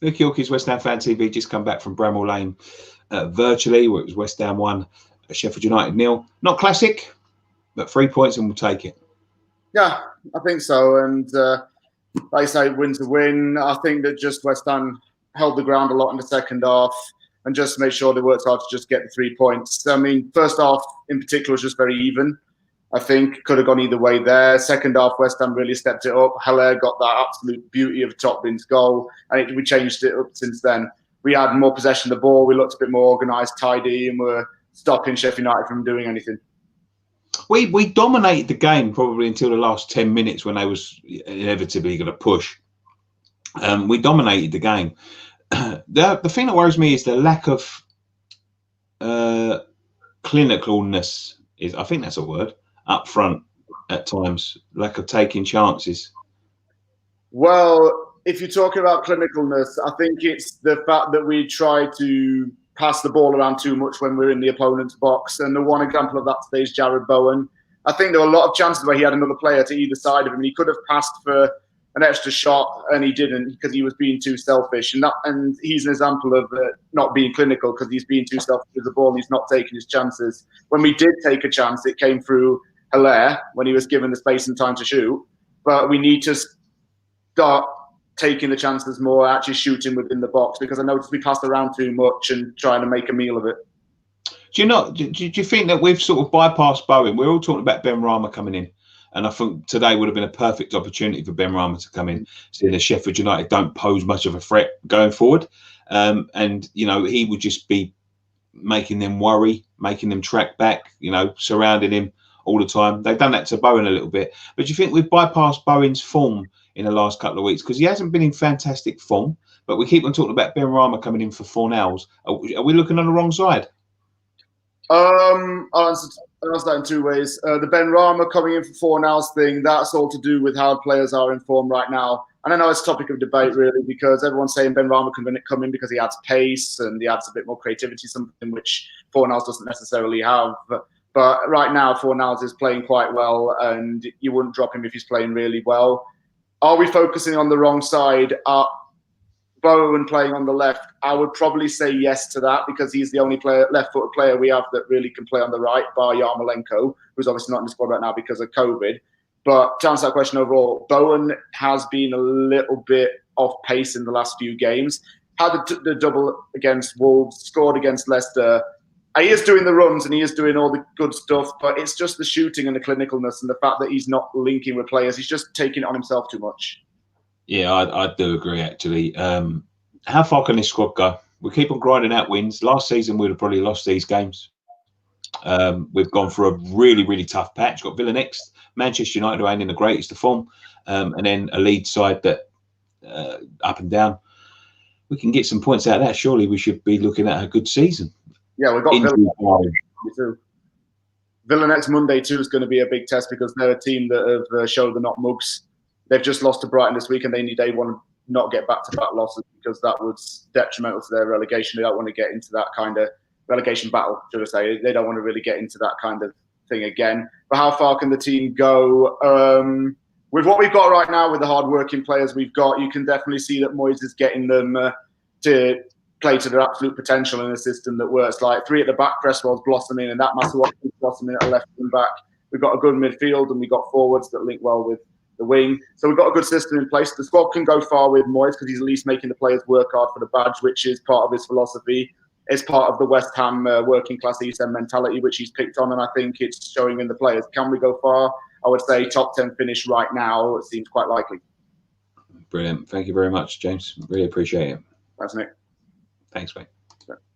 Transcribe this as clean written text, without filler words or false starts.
Vic Yorkie's West Ham Fan TV just come back from Bramall Lane virtually, where it was West Ham 1, Sheffield United 0. Not classic, but 3 points and we'll take it. Yeah, I think so. And like I say, win's a win. I think that just West Ham held the ground a lot in the second half and just made sure they worked hard to just get the 3 points. I mean, first half in particular was just very even. I think could have gone either way there. Second half, West Ham really stepped it up. Haller got that absolute beauty of a top-bins goal, and we changed it up since then. We had more possession of the ball. We looked a bit more organised, tidy, and were stopping Sheffield United from doing anything. We dominated the game probably until the last 10 minutes when they was inevitably going to push. We dominated the game. The thing that worries me is the lack of clinicalness. I think that's a word. Up front at times, lack of taking chances. Well, if you're talking about clinicalness, I think it's the fact that we try to pass the ball around too much when we're in the opponent's box. And the one example of that today is Jared Bowen. I think there were a lot of chances where he had another player to either side of him. He could have passed for an extra shot, and he didn't because he was being too selfish. And he's an example of not being clinical because he's being too selfish with the ball. He's not taking his chances. When we did take a chance, it came through Haller when he was given the space and time to shoot. But we need to start taking the chances more, actually shooting within the box, because I noticed we passed around too much and trying to make a meal of it. Do you think that we've sort of bypassed Bowen? We're all talking about Ben Rama coming in, and I think today would have been a perfect opportunity for Ben Rama to come in, seeing as Sheffield United don't pose much of a threat going forward. And, you know, he would just be making them worry, making them track back, you know, surrounding him all the time. They've done that to Bowen a little bit. But do you think we've bypassed Bowen's form in the last couple of weeks? Because he hasn't been in fantastic form, but we keep on talking about Ben Rama coming in for Fornals. Are we looking on the wrong side? I'll answer that in two ways. The Ben Rama coming in for Fornals thing, that's all to do with how players are in form right now. And I know it's a topic of debate, really, because everyone's saying Ben Rama can come in because he adds pace and he adds a bit more creativity, something which Fornals doesn't necessarily have. But right now, Fornals is playing quite well, and you wouldn't drop him if he's playing really well. Are we focusing on the wrong side? Bowen playing on the left, I would probably say yes to that, because he's the only left-footed player we have that really can play on the right, bar Yarmolenko, who's obviously not in the squad right now because of COVID. But to answer that question overall, Bowen has been a little bit off pace in the last few games. Had the double against Wolves, scored against Leicester. He is doing the runs and he is doing all the good stuff, but it's just the shooting and the clinicalness and the fact that he's not linking with players. He's just taking it on himself too much. Yeah, I do agree, actually. How far can this squad go? We keep on grinding out wins. Last season, we'd have probably lost these games. We've gone for a really, really tough patch. Got Villa next, Manchester United, who ain't in the greatest of form, and then a Leeds side that up and down. We can get some points out of that. Surely we should be looking at a good season. Yeah, we've got Villa too. Villa next Monday too is going to be a big test because they're a team that have showed they're not mugs. They've just lost to Brighton this week, and they want to not get back-to-back losses because that was detrimental to their relegation. They don't want to get into that kind of relegation battle, should I say. They don't want to really get into that kind of thing again. But how far can the team go? With what we've got right now, with the hard-working players we've got, you can definitely see that Moyes is getting them to play to their absolute potential in a system that works. Like 3 at the back, Cresswell's blossoming, and that Masuaku's blossoming at a left and back. We've got a good midfield, and we've got forwards that link well with the wing. So we've got a good system in place. The squad can go far with Moyes because he's at least making the players work hard for the badge, which is part of his philosophy. It's part of the West Ham working class East End mentality, which he's picked on, and I think it's showing in the players. Can we go far? I would say top 10 finish right now. It seems quite likely. Brilliant. Thank you very much, James. Really appreciate it. Thanks, Nick. Thanks, mate.